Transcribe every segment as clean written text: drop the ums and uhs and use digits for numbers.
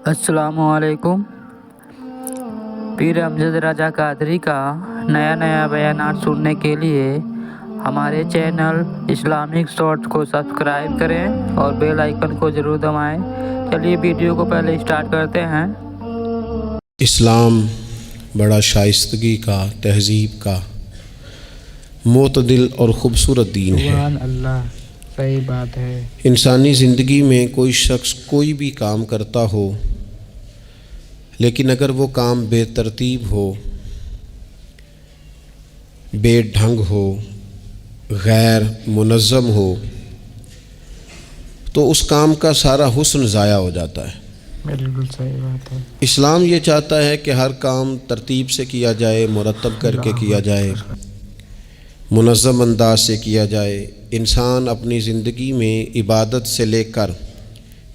السلام علیکم۔ پیر امجد رضا قادری کا نیا بیانات سننے کے لیے ہمارے چینل اسلامک شارٹس کو سبسکرائب کریں اور بیل آئیکن کو ضرور دبائیں۔ چلیے ویڈیو کو پہلے اسٹارٹ کرتے ہیں۔ اسلام بڑا شائستگی کا، تہذیب کا، معتدل اور خوبصورت دین ہے۔ سبحان اللہ، صحیح بات ہے۔ انسانی زندگی میں کوئی شخص کوئی بھی کام کرتا ہو، لیکن اگر وہ کام بے ترتیب ہو، بے ڈھنگ ہو، غیر منظم ہو، تو اس کام کا سارا حسن ضائع ہو جاتا ہے۔ بالکل صحیح بات ہے۔ اسلام یہ چاہتا ہے کہ ہر کام ترتیب سے کیا جائے، مرتب کر کے کیا جائے، منظم انداز سے کیا جائے۔ انسان اپنی زندگی میں عبادت سے لے کر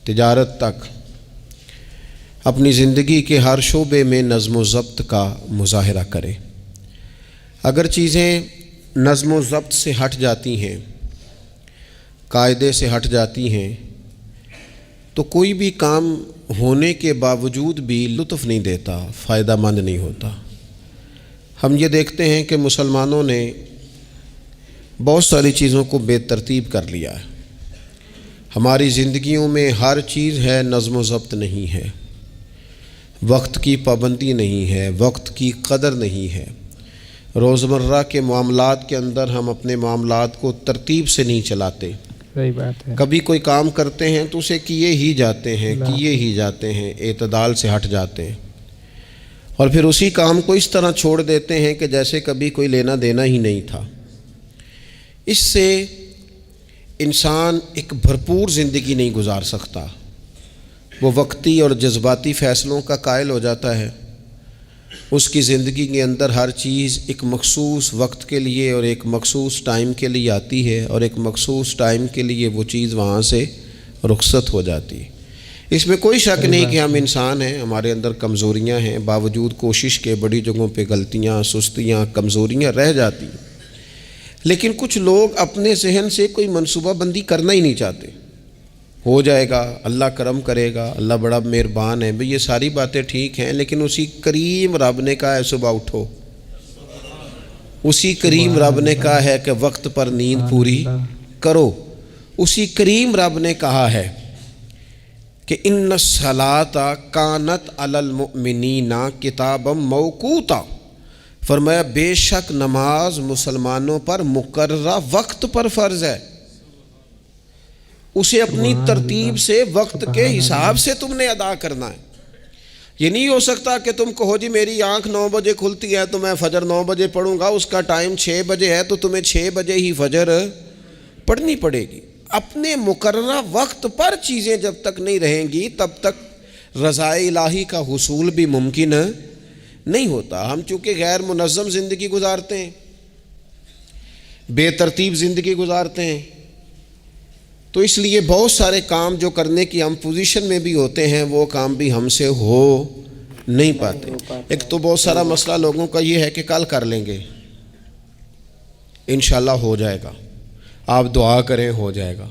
تجارت تک اپنی زندگی کے ہر شعبے میں نظم و ضبط کا مظاہرہ کرے۔ اگر چیزیں نظم و ضبط سے ہٹ جاتی ہیں، قاعدے سے ہٹ جاتی ہیں، تو کوئی بھی کام ہونے کے باوجود بھی لطف نہیں دیتا، فائدہ مند نہیں ہوتا۔ ہم یہ دیکھتے ہیں کہ مسلمانوں نے بہت ساری چیزوں کو بے ترتیب کر لیا ہے۔ ہماری زندگیوں میں ہر چیز ہے، نظم و ضبط نہیں ہے، وقت کی پابندی نہیں ہے، وقت کی قدر نہیں ہے۔ روزمرہ کے معاملات کے اندر ہم اپنے معاملات کو ترتیب سے نہیں چلاتے۔ صحیح بات ہے۔ کبھی کوئی کام کرتے ہیں تو اسے کیے ہی جاتے ہیں، اعتدال سے ہٹ جاتے ہیں، اور پھر اسی کام کو اس طرح چھوڑ دیتے ہیں کہ جیسے کبھی کوئی لینا دینا ہی نہیں تھا۔ اس سے انسان ایک بھرپور زندگی نہیں گزار سکتا، وہ وقتی اور جذباتی فیصلوں کا قائل ہو جاتا ہے۔ اس کی زندگی کے اندر ہر چیز ایک مخصوص وقت کے لیے اور ایک مخصوص ٹائم کے لیے آتی ہے، اور ایک مخصوص ٹائم کے لیے وہ چیز وہاں سے رخصت ہو جاتی ہے۔ اس میں کوئی شک نہیں کہ ہم انسان ہیں، ہمارے اندر کمزوریاں ہیں، باوجود کوشش کے بڑی جگہوں پہ غلطیاں، سستیاں، کمزوریاں رہ جاتی ہیں۔ لیکن کچھ لوگ اپنے ذہن سے کوئی منصوبہ بندی کرنا ہی نہیں چاہتے۔ ہو جائے گا، اللہ کرم کرے گا، اللہ بڑا مہربان ہے، بھئی یہ ساری باتیں ٹھیک ہیں، لیکن اسی کریم رب نے کہا ہے صبح اٹھو، اسی کریم رب نے کہا ہے کہ وقت پر نیند پوری کرو، اسی کریم رب نے کہا ہے کہ ان الصلاۃ کانت علی المؤمنین کتابا موقوتا، فرمایا بے شک نماز مسلمانوں پر مقررہ وقت پر فرض ہے۔ اسے اپنی ترتیب سے، وقت کے حساب سے تم نے ادا کرنا ہے۔ یہ نہیں ہو سکتا کہ تم کہو جی میری آنکھ 9 بجے کھلتی ہے تو میں فجر 9 بجے پڑھوں گا، اس کا ٹائم 6 بجے ہے تو تمہیں 6 بجے ہی فجر پڑھنی پڑے گی۔ اپنے مقررہ وقت پر چیزیں جب تک نہیں رہیں گی تب تک رضا الہی کا حصول بھی ممکن نہیں ہوتا۔ ہم چونکہ غیر منظم زندگی گزارتے ہیں، بے ترتیب زندگی گزارتے ہیں، تو اس لیے بہت سارے کام جو کرنے کی ہم پوزیشن میں بھی ہوتے ہیں وہ کام بھی ہم سے ہو نہیں پاتے۔ ایک تو بہت سارا مسئلہ لوگوں کا یہ ہے کہ کل کر لیں گے، انشاءاللہ ہو جائے گا، آپ دعا کریں ہو جائے گا،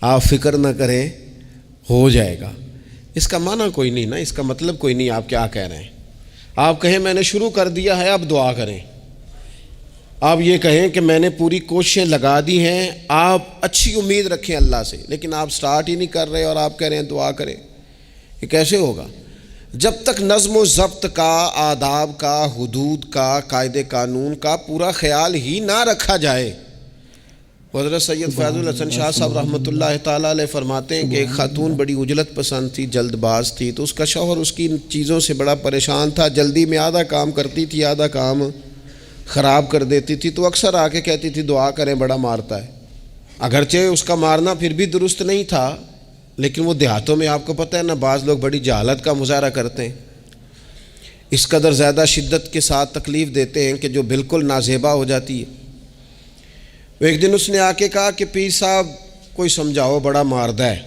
آپ فکر نہ کریں ہو جائے گا۔ اس کا معنی کوئی نہیں نا، اس کا مطلب کوئی نہیں آپ کیا کہہ رہے ہیں۔ آپ کہیں میں نے شروع کر دیا ہے اب دعا کریں، آپ یہ کہیں کہ میں نے پوری کوششیں لگا دی ہیں، آپ اچھی امید رکھیں اللہ سے، لیکن آپ سٹارٹ ہی نہیں کر رہے اور آپ کہہ رہے ہیں دعا کریں، یہ کیسے ہوگا؟ جب تک نظم و ضبط کا، آداب کا، حدود کا، قاعدے قانون کا پورا خیال ہی نہ رکھا جائے۔ حضرت سید فیض الحسن شاہ صاحب رحمۃ اللہ تعالیٰ علیہ فرماتے ہیں کہ ایک خاتون بڑی عجلت پسند تھی، جلد باز تھی، تو اس کا شوہر اس کی ان چیزوں سے بڑا پریشان تھا، جلدی میں آدھا کام کرتی تھی، آدھا کام خراب کر دیتی تھی، تو اکثر آ کے کہتی تھی دعا کریں بڑا مارتا ہے۔ اگرچہ اس کا مارنا پھر بھی درست نہیں تھا، لیکن وہ دیہاتوں میں آپ کو پتہ ہے نا، بعض لوگ بڑی جہالت کا مظاہرہ کرتے ہیں، اس قدر زیادہ شدت کے ساتھ تکلیف دیتے ہیں کہ جو بالکل نازیبا ہو جاتی ہے۔ ایک دن اس نے آ کے کہا کہ پیر صاحب کوئی سمجھاؤ، بڑا ماردہ ہے۔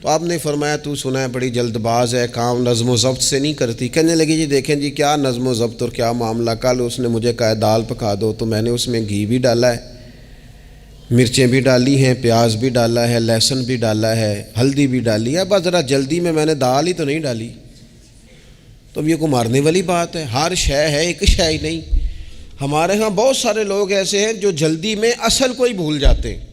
تو آپ نے فرمایا تو سنا ہے بڑی جلد باز ہے، کام نظم و ضبط سے نہیں کرتی۔ کہنے لگی جی دیکھیں جی کیا نظم و ضبط اور کیا معاملہ، کل اس نے مجھے کہا دال پکا دو تو میں نے اس میں گھی بھی ڈالا ہے، مرچیں بھی ڈالی ہیں، پیاز بھی ڈالا ہے، لہسن بھی ڈالا ہے، ہلدی بھی ڈالی ہے، بس ذرا جلدی میں نے دال ہی تو نہیں ڈالی۔ تو اب یہ کو مارنے والی بات ہے؟ ہر شے ہے، ایک شے ہی نہیں۔ ہمارے ہاں بہت سارے لوگ ایسے ہیں جو جلدی میں اصل کو ہی بھول جاتے ہیں۔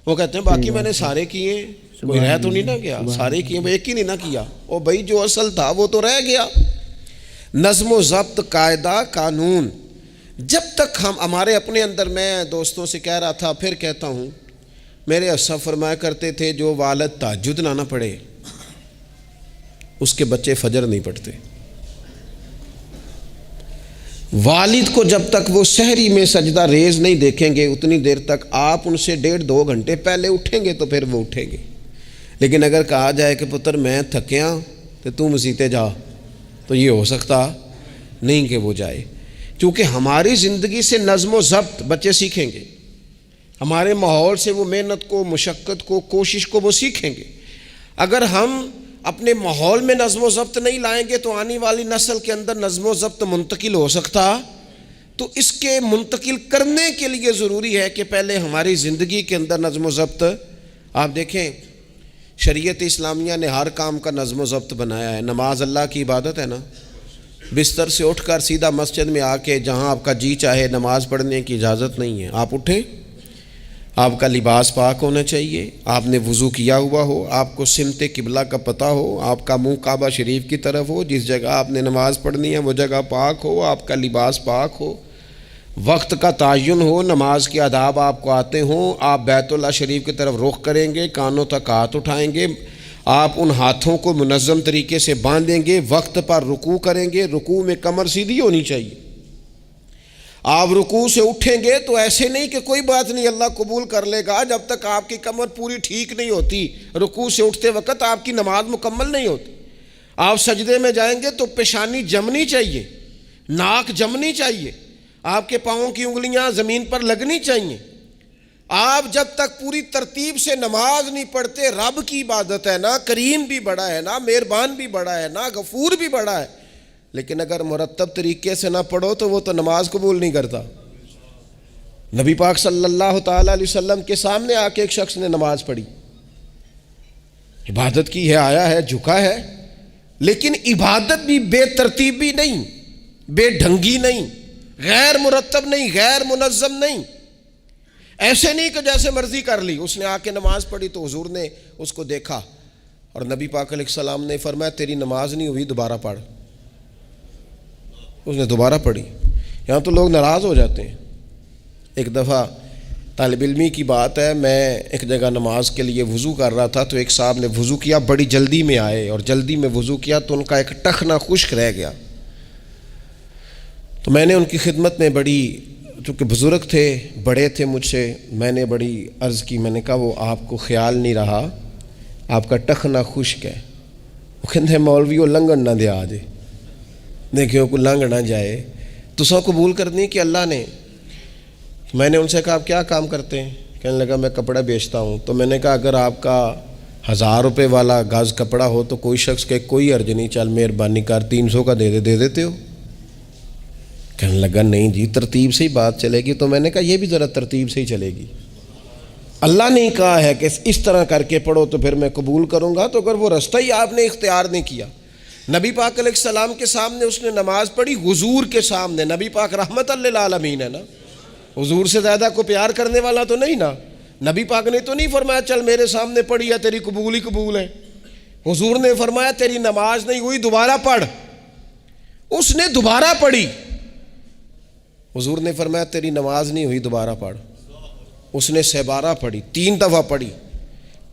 وہ کہتے ہیں باقی میں نے سارے کیے، کوئی رہ تو نہیں نہ گیا، سارے کیے، ایک ہی نہیں نہ کیا۔ او بھائی جو اصل تھا وہ تو رہ گیا۔ نظم و ضبط، قاعدہ، قانون، جب تک ہمارے اپنے اندر، میں دوستوں سے کہہ رہا تھا پھر کہتا ہوں، میرے اسلاف فرمایا کرتے تھے جو والد تہجد نہ پڑھے اس کے بچے فجر نہیں پڑھتے۔ والد کو جب تک وہ سحری میں سجدہ ریز نہیں دیکھیں گے اتنی دیر تک آپ ان سے 1.5-2 گھنٹے پہلے اٹھیں گے تو پھر وہ اٹھیں گے۔ لیکن اگر کہا جائے کہ پتر میں تھکیاں تو تم مسیتے جا، تو یہ ہو سکتا نہیں کہ وہ جائے، کیونکہ ہماری زندگی سے نظم و ضبط بچے سیکھیں گے، ہمارے ماحول سے وہ محنت کو، مشقت کو، کوشش کو وہ سیکھیں گے۔ اگر ہم اپنے ماحول میں نظم و ضبط نہیں لائیں گے تو آنے والی نسل کے اندر نظم و ضبط منتقل ہو سکتا۔ تو اس کے منتقل کرنے کے لیے ضروری ہے کہ پہلے ہماری زندگی کے اندر نظم و ضبط، آپ دیکھیں شریعت اسلامیہ نے ہر کام کا نظم و ضبط بنایا ہے۔ نماز اللہ کی عبادت ہے نا، بستر سے اٹھ کر سیدھا مسجد میں آ کے جہاں آپ کا جی چاہے نماز پڑھنے کی اجازت نہیں ہے۔ آپ اٹھیں، آپ کا لباس پاک ہونا چاہیے، آپ نے وضو کیا ہوا ہو، آپ کو سمت قبلہ کا پتہ ہو، آپ کا منہ کعبہ شریف کی طرف ہو، جس جگہ آپ نے نماز پڑھنی ہے وہ جگہ پاک ہو، آپ کا لباس پاک ہو، وقت کا تعین ہو، نماز کے آداب آپ کو آتے ہوں، آپ بیت اللہ شریف کی طرف رخ کریں گے، کانوں تک ہاتھ اٹھائیں گے، آپ ان ہاتھوں کو منظم طریقے سے باندھیں گے، وقت پر رکوع کریں گے، رکوع میں کمر سیدھی ہونی چاہیے۔ آپ رکوع سے اٹھیں گے تو ایسے نہیں کہ کوئی بات نہیں اللہ قبول کر لے گا، جب تک آپ کی کمر پوری ٹھیک نہیں ہوتی رکوع سے اٹھتے وقت آپ کی نماز مکمل نہیں ہوتی۔ آپ سجدے میں جائیں گے تو پیشانی جمنی چاہیے، ناک جمنی چاہیے، آپ کے پاؤں کی انگلیاں زمین پر لگنی چاہیے۔ آپ جب تک پوری ترتیب سے نماز نہیں پڑھتے، رب کی عبادت ہے نا، کریم بھی بڑا ہے نا، مہربان بھی بڑا ہے نا، غفور بھی بڑا ہے، لیکن اگر مرتب طریقے سے نہ پڑھو تو وہ تو نماز قبول نہیں کرتا۔ نبی پاک صلی اللہ تعالیٰ علیہ وسلم کے سامنے آ کے ایک شخص نے نماز پڑھی، عبادت کی ہے، آیا ہے، جھکا ہے، لیکن عبادت بھی بے ترتیب بھی نہیں، بے ڈھنگی نہیں، غیر مرتب نہیں، غیر منظم نہیں، ایسے نہیں کہ جیسے مرضی کر لی۔ اس نے آ کے نماز پڑھی تو حضور نے اس کو دیکھا اور نبی پاک علیہ السلام نے فرمایا تیری نماز نہیں ہوئی، دوبارہ پڑھ۔ اس نے دوبارہ پڑھی۔ یہاں تو لوگ ناراض ہو جاتے ہیں۔ ایک دفعہ طالب علمی کی بات ہے، میں ایک جگہ نماز کے لیے وضو کر رہا تھا تو ایک صاحب نے وضو کیا، بڑی جلدی میں آئے اور جلدی میں وضو کیا تو ان کا ایک ٹخنا خشک رہ گیا۔ تو میں نے ان کی خدمت میں بڑی، چونکہ بزرگ تھے، بڑے تھے مجھ سے، میں نے بڑی عرض کی، میں نے کہا وہ آپ کو خیال نہیں رہا، آپ کا ٹخنا خشک ہے۔ وہ کہتے ہیں مولوی وہ لنگن نہ دے آج، دیکھیں کو لنگ نہ جائے، تو سو قبول کرنی کہ اللہ نے۔ میں نے ان سے کہا آپ کیا کام کرتے ہیں؟ کہنے لگا میں کپڑا بیچتا ہوں۔ تو میں نے کہا اگر آپ کا 1000 روپے والا گز کپڑا ہو تو کوئی شخص کہ کوئی عرض نہیں، چل مہربانی کر 300 کا دے دیتے ہو؟ کہنے لگا نہیں جی ترتیب سے ہی بات چلے گی۔ تو میں نے کہا یہ بھی ذرا ترتیب سے ہی چلے گی، اللہ نے کہا ہے کہ اس طرح کر کے پڑھو تو پھر میں قبول کروں گا۔ تو اگر وہ رستہ ہی آپ نے اختیار نہیں کیا، نبی پاک علیہ السلام کے سامنے اس نے نماز پڑھی، حضور کے سامنے، نبی پاک رحمت للعالمین ہے نا، حضور سے زیادہ کو پیار کرنے والا تو نہیں نا۔ نبی پاک نے تو نہیں فرمایا چل میرے سامنے پڑھی ہے تیری قبول ہی قبول ہے، حضور نے فرمایا تیری نماز نہیں ہوئی، دوبارہ پڑھ۔ اس نے دوبارہ پڑھی، حضور نے فرمایا تیری نماز نہیں ہوئی، دوبارہ پڑھ۔ اس نے 7 پڑھی، 3 دفعہ پڑھی،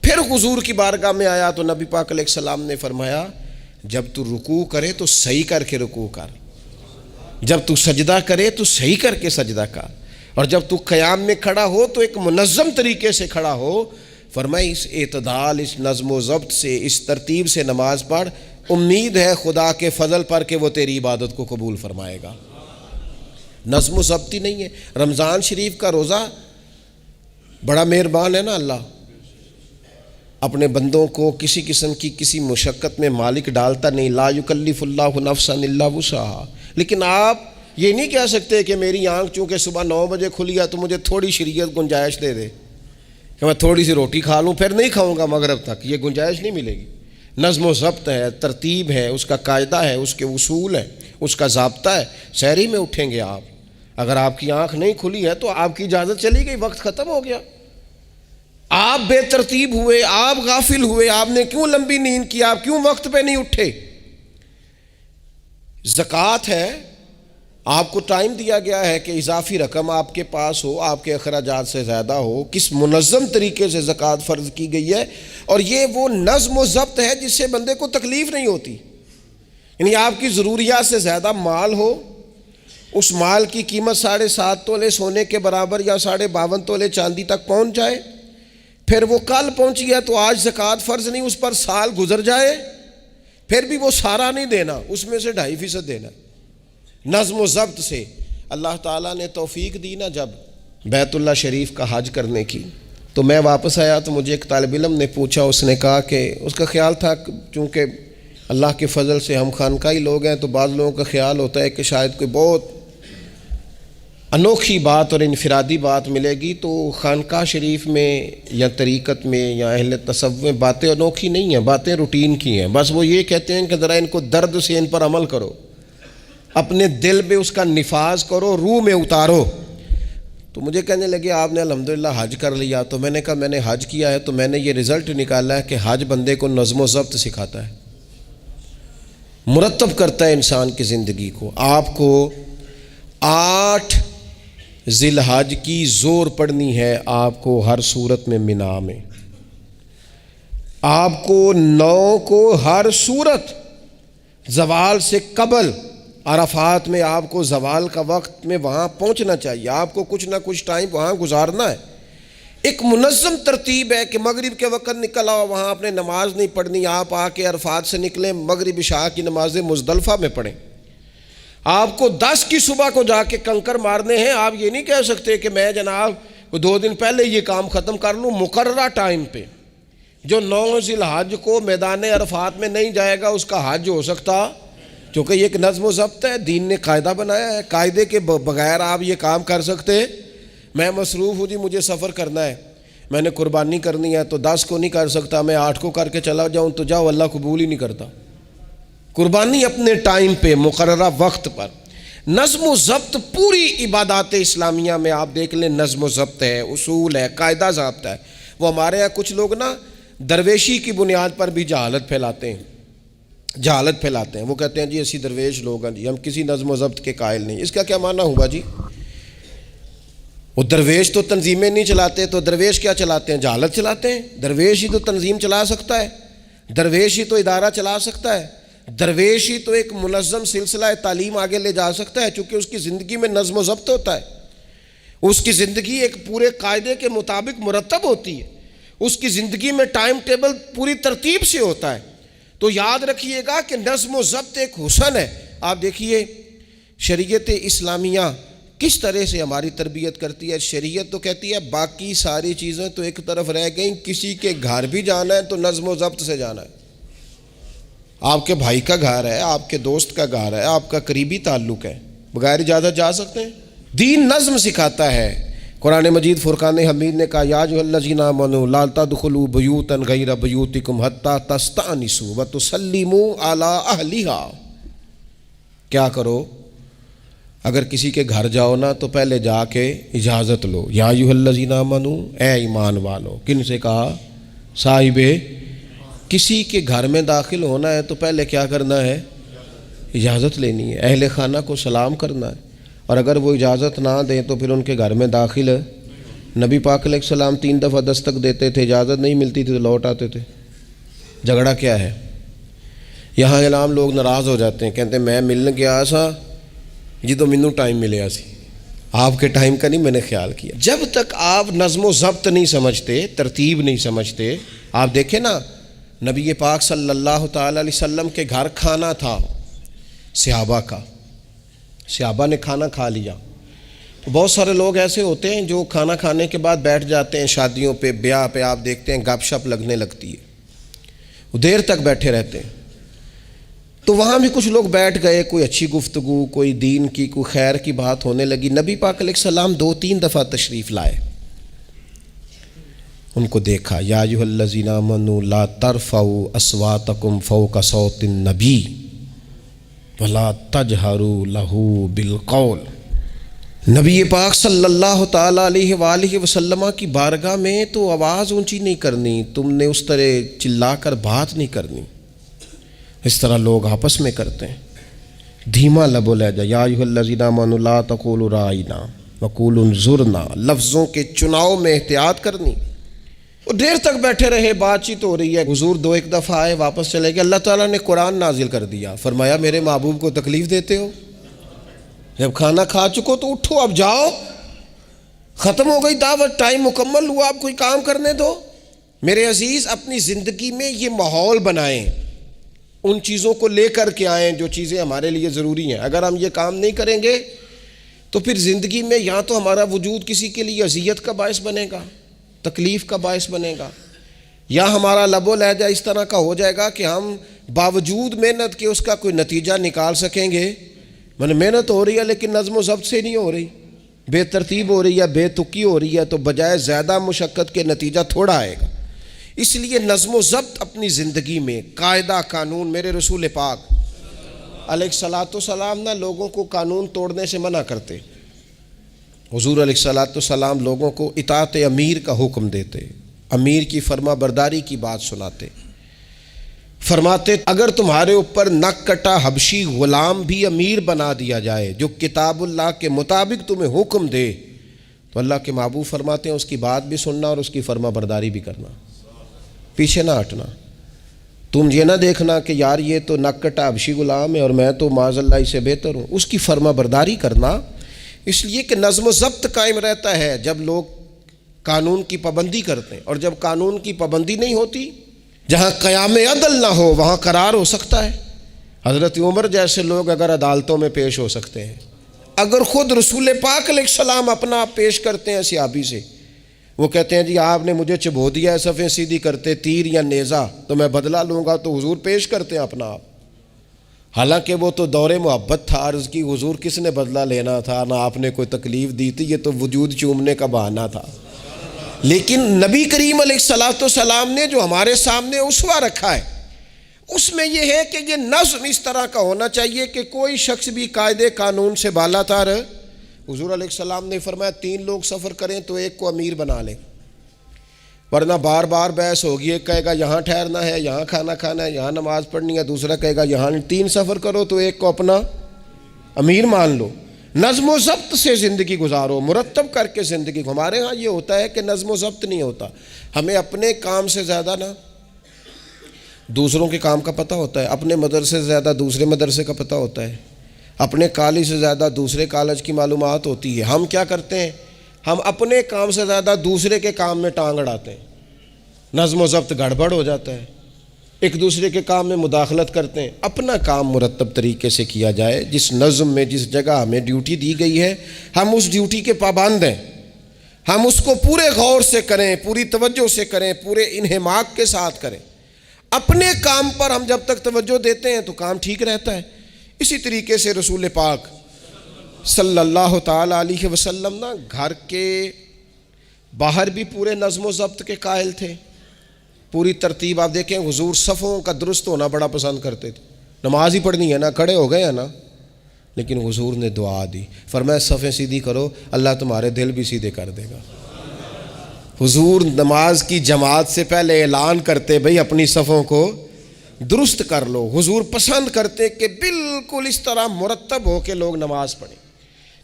پھر حضور کی بارگاہ میں آیا تو نبی پاک علیہ السلام نے فرمایا جب تو رکوع کرے تو صحیح کر کے رکوع کر، جب تو سجدہ کرے تو صحیح کر کے سجدہ کر، اور جب تو قیام میں کھڑا ہو تو ایک منظم طریقے سے کھڑا ہو۔ فرمایا اس اعتدال، اس نظم و ضبط سے، اس ترتیب سے نماز پڑھ، امید ہے خدا کے فضل پر کہ وہ تیری عبادت کو قبول فرمائے گا۔ نظم و ضبط ہی نہیں ہے۔ رمضان شریف کا روزہ بڑا مہربان ہے نا اللہ، اپنے بندوں کو کسی قسم کی کسی مشقت میں مالک ڈالتا نہیں، لا یکلف اللہ نفسا الا وسعہا۔ لیکن آپ یہ نہیں کہہ سکتے کہ میری آنکھ چونکہ صبح 9 بجے کھلی ہے تو مجھے تھوڑی شریعت گنجائش دے دے، کہ میں تھوڑی سی روٹی کھا لوں پھر نہیں کھاؤں گا مغرب تک، یہ گنجائش نہیں ملے گی۔ نظم و ضبط ہے، ترتیب ہے، اس کا قاعدہ ہے، اس کے اصول ہے، اس کا ضابطہ ہے۔ سحری میں اٹھیں گے آپ، اگر آپ کی آنکھ نہیں کھلی ہے تو آپ کی اجازت چلی گئی، وقت ختم ہو گیا۔ آپ بے ترتیب ہوئے، آپ غافل ہوئے، آپ نے کیوں لمبی نیند کی، آپ کیوں وقت پہ نہیں اٹھے؟ زکوٰۃ ہے، آپ کو ٹائم دیا گیا ہے کہ اضافی رقم آپ کے پاس ہو، آپ کے اخراجات سے زیادہ ہو، کس منظم طریقے سے زکوٰۃ فرض کی گئی ہے، اور یہ وہ نظم و ضبط ہے جس سے بندے کو تکلیف نہیں ہوتی۔ یعنی آپ کی ضروریات سے زیادہ مال ہو، اس مال کی قیمت 7.5 تولے سونے کے برابر یا 52.5 تولے چاندی تک پہنچ جائے، پھر وہ کل پہنچی ہے تو آج زکوٰۃ فرض نہیں، اس پر سال گزر جائے، پھر بھی وہ سارا نہیں دینا، اس میں سے 2.5% دینا۔ نظم و ضبط سے اللہ تعالیٰ نے توفیق دی نا جب بیت اللہ شریف کا حج کرنے کی، تو میں واپس آیا تو مجھے ایک طالب علم نے پوچھا، اس نے کہا کہ اس کا خیال تھا چونکہ اللہ کے فضل سے ہم خانقاہی لوگ ہیں تو بعض لوگوں کا خیال ہوتا ہے کہ شاید کوئی بہت انوکھی بات اور انفرادی بات ملے گی، تو خانقاہ شریف میں یا طریقت میں یا اہل تصوف میں باتیں انوکھی نہیں ہیں، باتیں روٹین کی ہیں، بس وہ یہ کہتے ہیں کہ ذرا ان کو درد سے ان پر عمل کرو، اپنے دل میں اس کا نفاذ کرو، روح میں اتارو۔ تو مجھے کہنے لگے آپ نے الحمدللہ حج کر لیا، تو میں نے کہا میں نے حج کیا ہے تو میں نے یہ رزلٹ نکالا ہے کہ حج بندے کو نظم و ضبط سکھاتا ہے، مرتب کرتا ہے انسان کی زندگی کو۔ آپ کو 8 ذی الحج کی زور پڑھنی ہے، آپ کو ہر صورت میں مینا میں، آپ کو 9 کو ہر صورت زوال سے قبل عرفات میں آپ کو زوال کا وقت میں وہاں پہنچنا چاہیے، آپ کو کچھ نہ کچھ ٹائم وہاں گزارنا ہے۔ ایک منظم ترتیب ہے کہ مغرب کے وقت نکل آؤ، وہاں آپ نے نماز نہیں پڑھنی، آپ آ کے عرفات سے نکلیں، مغرب عشاء کی نمازیں مزدلفہ میں پڑھیں۔ آپ کو 10 کی صبح کو جا کے کنکر مارنے ہیں، آپ یہ نہیں کہہ سکتے کہ میں جناب 2 دن پہلے یہ کام ختم کر لوں، مقررہ ٹائم پہ۔ جو 9 ذی الحج کو میدان عرفات میں نہیں جائے گا اس کا حج ہو سکتا، کیونکہ یہ ایک نظم و ضبط ہے، دین نے قاعدہ بنایا ہے، قاعدے کے بغیر آپ یہ کام کر سکتے؟ میں مصروف ہوں جی، مجھے سفر کرنا ہے، میں نے قربانی کرنی ہے تو 10 کو نہیں کر سکتا، میں 8 کو کر کے چلا جاؤں تو جاؤ، اللہ قبول ہی نہیں کرتا۔ قربانی اپنے ٹائم پہ، مقررہ وقت پر۔ نظم و ضبط پوری عبادات اسلامیہ میں آپ دیکھ لیں، نظم و ضبط ہے، اصول ہے، قاعدہ ضابطہ ہے۔ وہ ہمارے یہاں کچھ لوگ نا درویشی کی بنیاد پر بھی جہالت پھیلاتے ہیں، وہ کہتے ہیں جی اسی درویش لوگ ہیں جی، ہم کسی نظم و ضبط کے قائل نہیں۔ اس کا کیا معنی ہوا جی؟ وہ درویش تو تنظیمیں نہیں چلاتے، تو درویش کیا چلاتے ہیں؟ جہالت چلاتے ہیں۔ درویش ہی تو تنظیم چلا سکتا ہے، درویش ہی تو ادارہ چلا سکتا ہے، درویش ہی تو ایک منظم سلسلہ تعلیم آگے لے جا سکتا ہے، چونکہ اس کی زندگی میں نظم و ضبط ہوتا ہے، اس کی زندگی ایک پورے قاعدے کے مطابق مرتب ہوتی ہے، اس کی زندگی میں ٹائم ٹیبل پوری ترتیب سے ہوتا ہے۔ تو یاد رکھیے گا کہ نظم و ضبط ایک حسن ہے۔ آپ دیکھیے شریعت اسلامیہ کس طرح سے ہماری تربیت کرتی ہے۔ شریعت تو کہتی ہے باقی ساری چیزیں تو ایک طرف رہ گئیں، کسی کے گھر بھی جانا ہے تو نظم و ضبط سے جانا ہے۔ آپ کے بھائی کا گھر ہے، آپ کے دوست کا گھر ہے، آپ کا قریبی تعلق ہے، بغیر اجازت جا سکتے ہیں؟ دین نظم سکھاتا ہے۔ قرآن مجید فرقان حمید نے کہا یا ایھا الذین آمنوا لا تدخلوا بیوتا غیر بیوتکم حتی تستأنسوا وتسلموا علی اہلھا۔ کیا کرو؟ اگر کسی کے گھر جاؤ نا تو پہلے جا کے اجازت لو۔ یا ایھا الذین آمنوا، اے ایمان والو۔ کن سے کہا؟ صاحب کسی کے گھر میں داخل ہونا ہے تو پہلے کیا کرنا ہے؟ اجازت لینی ہے، اہل خانہ کو سلام کرنا ہے، اور اگر وہ اجازت نہ دیں تو پھر ان کے گھر میں داخل ہے۔ نبی پاک علیہ السلام 3 دفعہ دستک دیتے تھے، اجازت نہیں ملتی تھی تو لوٹ آتے تھے۔ جھگڑا کیا ہے؟ یہاں عام لوگ ناراض ہو جاتے ہیں، کہتے ہیں میں ملنے گیا سا جی تو مینوں ٹائم ملیا سی، آپ کے ٹائم کا نہیں میں نے خیال کیا۔ جب تک آپ نظم و ضبط نہیں سمجھتے، ترتیب نہیں سمجھتے، آپ دیکھیں نا نبی پاک صلی اللہ تعالی علیہ وسلم کے گھر کھانا تھا صحابہ کا، صحابہ نے کھانا کھا لیا۔ بہت سارے لوگ ایسے ہوتے ہیں جو کھانا کھانے کے بعد بیٹھ جاتے ہیں، شادیوں پہ، بیاہ پہ آپ دیکھتے ہیں گپ شپ لگنے لگتی ہے، وہ دیر تک بیٹھے رہتے ہیں۔ تو وہاں بھی کچھ لوگ بیٹھ گئے، کوئی اچھی گفتگو، کوئی دین کی، کوئی خیر کی بات ہونے لگی۔ نبی پاک علیہ السلام 2-3 دفعہ تشریف لائے، ان کو دیکھا، یا ایھا الذین آمنوا لا ترفعوا اصواتکم فوق صوت النبی ولا تجہروا لہ بالقول۔ نبی پاک صلی اللہ تعالیٰ علیہ وآلہ وسلم کی بارگاہ میں تو آواز اونچی نہیں کرنی، تم نے اس طرح چلا کر بات نہیں کرنی، اس طرح لوگ آپس میں کرتے ہیں، دھیما لب و لہجہ۔ یا ایھا الذین آمنوا لا تقولوا رائنا وقولوا انظرنا، لفظوں کے چناؤ میں احتیاط کرنی۔ وہ دیر تک بیٹھے رہے، بات چیت ہو رہی ہے، حضور دو ایک دفعہ آئے واپس چلے گئے، اللہ تعالیٰ نے قرآن نازل کر دیا، فرمایا میرے محبوب کو تکلیف دیتے ہو، جب کھانا کھا چکو تو اٹھو، اب جاؤ، ختم ہو گئی دعوت، ٹائم مکمل ہوا، اب کوئی کام کرنے دو۔ میرے عزیز، اپنی زندگی میں یہ ماحول بنائیں، ان چیزوں کو لے کر کے آئیں جو چیزیں ہمارے لیے ضروری ہیں۔ اگر ہم یہ کام نہیں کریں گے تو پھر زندگی میں یا تو ہمارا وجود کسی کے لیے اذیت کا باعث بنے گا، تکلیف کا باعث بنے گا، یا ہمارا لب و لہجہ اس طرح کا ہو جائے گا کہ ہم باوجود محنت کے اس کا کوئی نتیجہ نکال سکیں گے۔ محنت ہو رہی ہے لیکن نظم و ضبط سے نہیں ہو رہی، بے ترتیب ہو رہی ہے، بے تکی ہو رہی ہے، تو بجائے زیادہ مشقت کے نتیجہ تھوڑا آئے گا۔ اس لیے نظم و ضبط اپنی زندگی میں، قاعدہ قانون۔ میرے رسول پاک علیہ الصلاۃ والسلام نہ لوگوں کو قانون توڑنے سے منع کرتے، حضور علیہ الصلاۃ والسلام لوگوں کو اطاعت امیر کا حکم دیتے، امیر کی فرما برداری کی بات سناتے، فرماتے اگر تمہارے اوپر نک کٹا حبشی غلام بھی امیر بنا دیا جائے جو کتاب اللہ کے مطابق تمہیں حکم دے تو اللہ کے محبوب فرماتے ہیں اس کی بات بھی سننا اور اس کی فرما برداری بھی کرنا، پیچھے نہ ہٹنا۔ تم یہ نہ دیکھنا کہ یار یہ تو نک کٹا حبشی غلام ہے اور میں تو معاذ اللہ اس سے بہتر ہوں، اس کی فرما برداری کرنا۔ اس لیے کہ نظم و ضبط قائم رہتا ہے جب لوگ قانون کی پابندی کرتے ہیں، اور جب قانون کی پابندی نہیں ہوتی، جہاں قیام عدل نہ ہو وہاں قرار ہو سکتا ہے۔ حضرت عمر جیسے لوگ اگر عدالتوں میں پیش ہو سکتے ہیں، اگر خود رسول پاک علیہ السلام اپنا آپ پیش کرتے ہیں صحابی سے، وہ کہتے ہیں جی آپ نے مجھے چبھو دیا ہے صفیں سیدھی کرتے تیر یا نیزہ، تو میں بدلہ لوں گا، تو حضور پیش کرتے ہیں اپنا آپ، حالانکہ وہ تو دور محبت تھا، عرض کی حضور کس نے بدلہ لینا تھا، نہ آپ نے کوئی تکلیف دی تھی، یہ تو وجود چومنے کا بہانہ تھا۔ لیکن نبی کریم علیہ الصلاۃ والسلام نے جو ہمارے سامنے اسوہ رکھا ہے، اس میں یہ ہے کہ یہ نظم اس طرح کا ہونا چاہیے کہ کوئی شخص بھی قاعدے قانون سے بالا تر۔ حضور علیہ السلام نے فرمایا 3 لوگ سفر کریں تو ایک کو امیر بنا لیں، ورنہ بار بار بحث ہوگی، ایک کہے گا یہاں ٹھہرنا ہے، یہاں کھانا کھانا ہے، یہاں نماز پڑھنی ہے، دوسرا کہے گا یہاں۔ 3 سفر کرو تو ایک کو اپنا امیر مان لو۔ نظم و ضبط سے زندگی گزارو، مرتب کر کے زندگی۔ ہمارے ہاں یہ ہوتا ہے کہ نظم و ضبط نہیں ہوتا، ہمیں اپنے کام سے زیادہ نا دوسروں کے کام کا پتہ ہوتا ہے، اپنے مدرسے سے زیادہ دوسرے مدرسے کا پتہ ہوتا ہے، اپنے کالج سے زیادہ دوسرے کالج کی معلومات ہوتی ہے۔ ہم کیا کرتے ہیں، ہم اپنے کام سے زیادہ دوسرے کے کام میں ٹانگ اڑاتے ہیں، نظم و ضبط گڑبڑ ہو جاتا ہے، ایک دوسرے کے کام میں مداخلت کرتے ہیں۔ اپنا کام مرتب طریقے سے کیا جائے، جس نظم میں جس جگہ ہمیں ڈیوٹی دی گئی ہے ہم اس ڈیوٹی کے پابند ہیں، ہم اس کو پورے غور سے کریں، پوری توجہ سے کریں، پورے انہماک کے ساتھ کریں۔ اپنے کام پر ہم جب تک توجہ دیتے ہیں تو کام ٹھیک رہتا ہے۔ اسی طریقے سے رسول پاک صلی اللہ تعالیٰ علیہ وسلم نا گھر کے باہر بھی پورے نظم و ضبط کے قائل تھے، پوری ترتیب۔ آپ دیکھیں حضور صفوں کا درست ہونا بڑا پسند کرتے تھے، نماز ہی پڑھنی ہے نا، کھڑے ہو گئے ہیں نا، لیکن حضور نے دعا دی، فرمایا صفیں سیدھی کرو، اللہ تمہارے دل بھی سیدھے کر دے گا۔ حضور نماز کی جماعت سے پہلے اعلان کرتے بھئی اپنی صفوں کو درست کر لو۔ حضور پسند کرتے کہ بالکل اس طرح مرتب ہو کے لوگ نماز پڑھیں،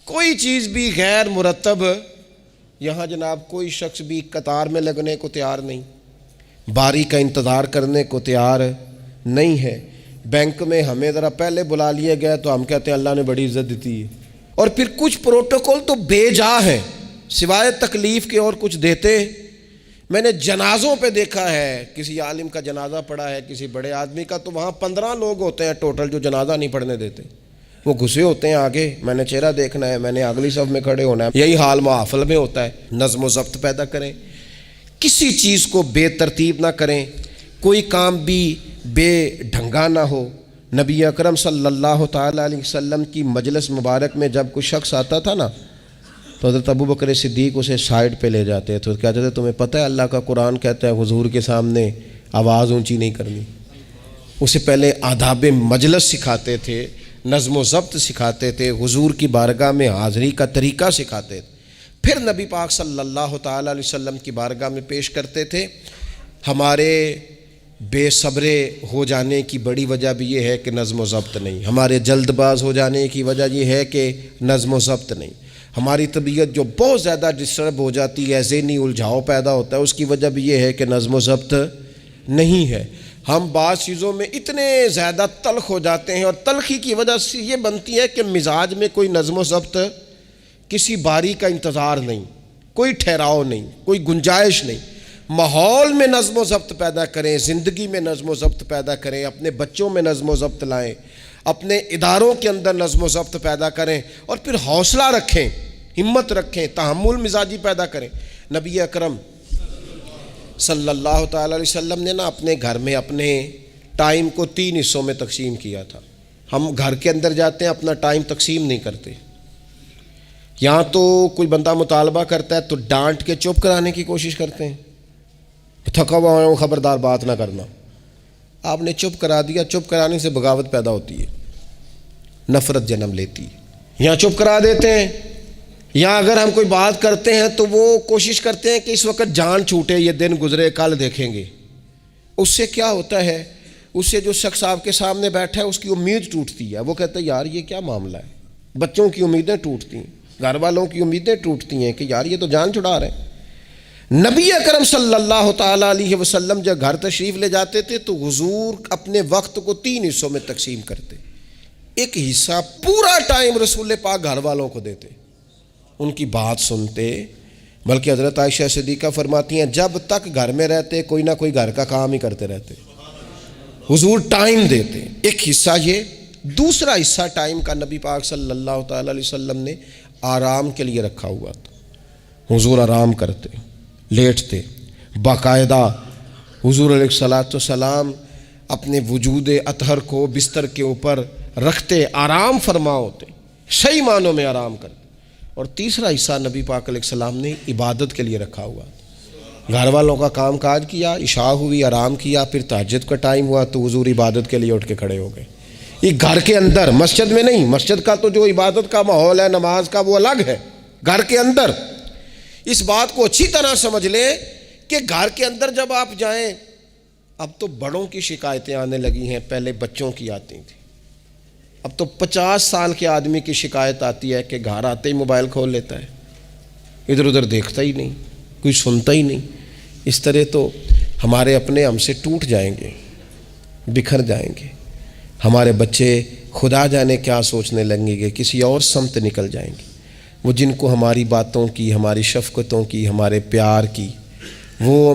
کوئی چیز بھی غیر مرتب۔ یہاں جناب کوئی شخص بھی قطار میں لگنے کو تیار نہیں، باری کا انتظار کرنے کو تیار نہیں ہے۔ بینک میں ہمیں ذرا پہلے بلا لیا گیا تو ہم کہتے ہیں اللہ نے بڑی عزت دیتی ہے، اور پھر کچھ پروٹوکول تو بے جا ہیں، سوائے تکلیف کے اور کچھ دیتے۔ میں نے جنازوں پہ دیکھا ہے، کسی عالم کا جنازہ پڑھا ہے، کسی بڑے آدمی کا، تو وہاں 15 لوگ ہوتے ہیں ٹوٹل جو جنازہ نہیں پڑھنے دیتے، وہ گھسے ہوتے ہیں آگے، میں نے چہرہ دیکھنا ہے، میں نے اگلی صف میں کھڑے ہونا ہے۔ یہی حال محافل میں ہوتا ہے۔ نظم و ضبط پیدا کریں، کسی چیز کو بے ترتیب نہ کریں، کوئی کام بھی بے ڈھنگا نہ ہو۔ نبی اکرم صلی اللہ تعالیٰ علیہ وسلم کی مجلس مبارک میں جب کوئی شخص آتا تھا نا تو حضرت ابو بکر صدیق اسے سائڈ پہ لے جاتے تو کہتے تھے تمہیں پتہ ہے اللہ کا قرآن کہتا ہے حضور کے سامنے آواز اونچی نہیں کرنی. اسے پہلے آداب مجلس سکھاتے تھے، نظم و ضبط سکھاتے تھے، حضور کی بارگاہ میں حاضری کا طریقہ سکھاتے تھے، پھر نبی پاک صلی اللہ تعالیٰ علیہ وسلم کی بارگاہ میں پیش کرتے تھے. ہمارے بے صبرے ہو جانے کی بڑی وجہ بھی یہ ہے کہ نظم و ضبط نہیں، ہمارے جلد باز ہو جانے کی وجہ یہ ہے کہ نظم و ضبط نہیں، ہماری طبیعت جو بہت زیادہ ڈسٹرب ہو جاتی ہے، ذہنی الجھاؤ پیدا ہوتا ہے، اس کی وجہ بھی یہ ہے کہ نظم و ضبط نہیں ہے. ہم بعض چیزوں میں اتنے زیادہ تلخ ہو جاتے ہیں اور تلخی کی وجہ سے یہ بنتی ہے کہ مزاج میں کوئی نظم و ضبط، کسی باری کا انتظار نہیں، کوئی ٹھہراؤ نہیں، کوئی گنجائش نہیں. ماحول میں نظم و ضبط پیدا کریں، زندگی میں نظم و ضبط پیدا کریں، اپنے بچوں میں نظم و ضبط لائیں، اپنے اداروں کے اندر نظم و ضبط پیدا کریں، اور پھر حوصلہ رکھیں، ہمت رکھیں، تحمل مزاجی پیدا کریں. نبی اکرم صلی اللہ تعالیٰ علیہ وسلم نے نا اپنے گھر میں اپنے ٹائم کو 3 حصوں میں تقسیم کیا تھا. ہم گھر کے اندر جاتے ہیں اپنا ٹائم تقسیم نہیں کرتے. یہاں تو کوئی بندہ مطالبہ کرتا ہے تو ڈانٹ کے چپ کرانے کی کوشش کرتے ہیں، تھکا ہوا ہوں خبردار بات نہ کرنا. آپ نے چپ کرا دیا، چپ کرانے سے بغاوت پیدا ہوتی ہے، نفرت جنم لیتی ہے. یہاں چپ کرا دیتے ہیں، یا اگر ہم کوئی بات کرتے ہیں تو وہ کوشش کرتے ہیں کہ اس وقت جان چھوٹے، یہ دن گزرے کل دیکھیں گے. اس سے کیا ہوتا ہے، اس سے جو شخص آپ کے سامنے بیٹھا ہے اس کی امید ٹوٹتی ہے. وہ کہتا ہے یار یہ کیا معاملہ ہے. بچوں کی امیدیں ٹوٹتی ہیں، گھر والوں کی امیدیں ٹوٹتی ہیں کہ یار یہ تو جان چھڑا رہے ہیں. نبی اکرم صلی اللہ تعالیٰ علیہ وسلم جب گھر تشریف لے جاتے تھے تو حضور اپنے وقت کو 3 حصوں میں تقسیم کرتے. ایک حصہ پورا ٹائم رسول پاک گھر والوں کو دیتے، ان کی بات سنتے. بلکہ حضرت عائشہ صدیقہ فرماتی ہیں جب تک گھر میں رہتے کوئی نہ کوئی گھر کا کام ہی کرتے رہتے. حضور ٹائم دیتے. ایک حصہ یہ. دوسرا حصہ ٹائم کا نبی پاک صلی اللہ تعالیٰ علیہ وسلم نے آرام کے لیے رکھا ہوا تھا. حضور آرام کرتے، لیٹتے، باقاعدہ حضور علیہ الصلاۃ والسلام اپنے وجود اطہر کو بستر کے اوپر رکھتے، آرام فرما ہوتے، صحیح معنوں میں آرام کرتے. اور تیسرا حصہ نبی پاک علیہ السلام نے عبادت کے لیے رکھا ہوا. گھر والوں کا کام کاج کیا، عشاء ہوئی، آرام کیا، پھر تہجد کا ٹائم ہوا تو حضور عبادت کے لیے اٹھ کے کھڑے ہو گئے. یہ گھر کے اندر، مسجد میں نہیں. مسجد کا تو جو عبادت کا ماحول ہے نماز کا وہ الگ ہے. گھر کے اندر اس بات کو اچھی طرح سمجھ لیں کہ گھر کے اندر جب آپ جائیں، اب تو بڑوں کی شکایتیں آنے لگی ہیں، پہلے بچوں کی آتی تھیں. اب تو 50 سال کے آدمی کی شکایت آتی ہے کہ گھر آتے ہی موبائل کھول لیتا ہے، ادھر ادھر دیکھتا ہی نہیں، کوئی سنتا ہی نہیں. اس طرح تو ہمارے اپنے ہم سے ٹوٹ جائیں گے، بکھر جائیں گے. ہمارے بچے خدا جانے کیا سوچنے لگیں گے، کسی اور سمت نکل جائیں گے. وہ جن کو ہماری باتوں کی، ہماری شفقتوں کی، ہمارے پیار کی، وہ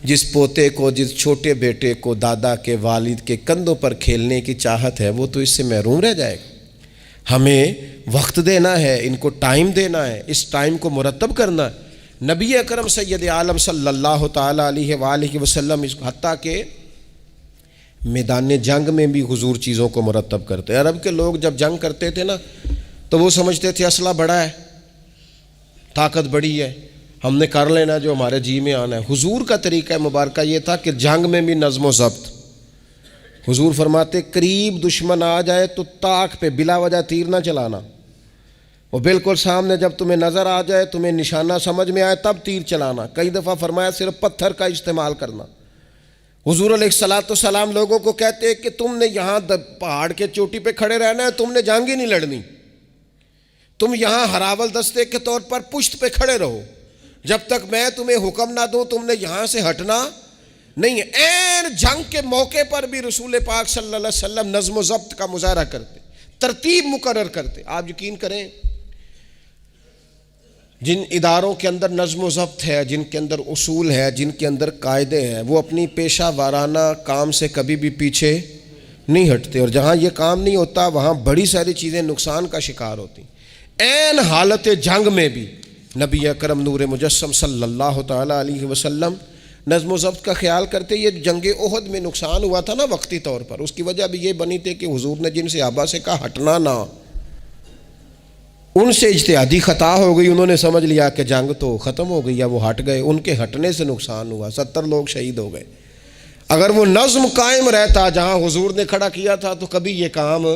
جس پوتے کو، جس چھوٹے بیٹے کو دادا کے والد کے کندھوں پر کھیلنے کی چاہت ہے، وہ تو اس سے محروم رہ جائے گا. ہمیں وقت دینا ہے، ان کو ٹائم دینا ہے، اس ٹائم کو مرتب کرنا ہے. نبی اکرم سید عالم صلی اللہ تعالیٰ علیہ وآلہ وسلم حتیٰ کہ میدان جنگ میں بھی حضور چیزوں کو مرتب کرتے. عرب کے لوگ جب جنگ کرتے تھے نا تو وہ سمجھتے تھے اسلحہ بڑا ہے، طاقت بڑی ہے، ہم نے کر لینا جو ہمارے جی میں آنا ہے. حضور کا طریقہ مبارکہ یہ تھا کہ جنگ میں بھی نظم و ضبط. حضور فرماتے قریب دشمن آ جائے تو طاق پہ بلا وجہ تیر نہ چلانا، وہ بالکل سامنے جب تمہیں نظر آ جائے، تمہیں نشانہ سمجھ میں آئے تب تیر چلانا. کئی دفعہ فرمایا صرف پتھر کا استعمال کرنا. حضور علیہ الصلاۃ والسلام لوگوں کو کہتے کہ تم نے یہاں پہاڑ کے چوٹی پہ کھڑے رہنا ہے، تم نے جنگ ہی نہیں لڑنی. تم یہاں ہراول دستے کے طور پر پشت پہ کھڑے رہو، جب تک میں تمہیں حکم نہ دوں تم نے یہاں سے ہٹنا نہیں ہے. این جنگ کے موقع پر بھی رسول پاک صلی اللہ علیہ وسلم نظم و ضبط کا مظاہرہ کرتے، ترتیب مقرر کرتے. آپ یقین کریں جن اداروں کے اندر نظم و ضبط ہے، جن کے اندر اصول ہے، جن کے اندر قاعدے ہیں، وہ اپنی پیشہ وارانہ کام سے کبھی بھی پیچھے نہیں ہٹتے. اور جہاں یہ کام نہیں ہوتا وہاں بڑی ساری چیزیں نقصان کا شکار ہوتی. این حالت جنگ میں بھی نبی اکرم نور مجسم صلی اللہ تعالیٰ علیہ وسلم نظم و ضبط کا خیال کرتے. یہ جنگ احد میں نقصان ہوا تھا نا وقتی طور پر، اس کی وجہ بھی یہ بنی تھی کہ حضور نے جن صحابہ سے کہا ہٹنا نہ، ان سے اجتہادی خطا ہو گئی، انہوں نے سمجھ لیا کہ جنگ تو ختم ہو گئی ہے، وہ ہٹ گئے، ان کے ہٹنے سے نقصان ہوا، 70 لوگ شہید ہو گئے۔ اگر وہ نظم قائم رہتا جہاں حضور نے کھڑا کیا تھا تو کبھی یہ کام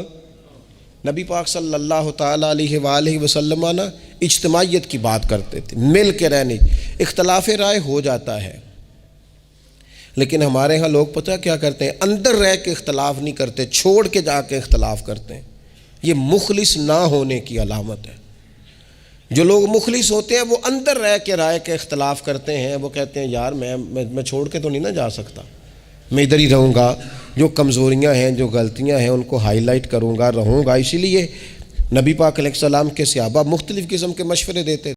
نبی پاک صلی اللہ تعالیٰ علیہ وآلہ وسلم نا اجتماعیت کی بات کرتے تھے، مل کے رہنے۔ اختلاف رائے ہو جاتا ہے، لیکن ہمارے ہاں لوگ پتہ کیا کرتے ہیں، اندر رہ کے اختلاف نہیں کرتے، چھوڑ کے جا کے اختلاف کرتے ہیں۔ یہ مخلص نہ ہونے کی علامت ہے۔ جو لوگ مخلص ہوتے ہیں وہ اندر رہ کے رائے کے اختلاف کرتے ہیں، وہ کہتے ہیں یار میں چھوڑ کے تو نہیں نہ جا سکتا، میں ادھر ہی رہوں گا، جو کمزوریاں ہیں جو غلطیاں ہیں ان کو ہائی لائٹ کروں گا، رہوں گا۔ اسی لیے نبی پاک علیہ السلام کے صحابہ مختلف قسم کے مشورے دیتے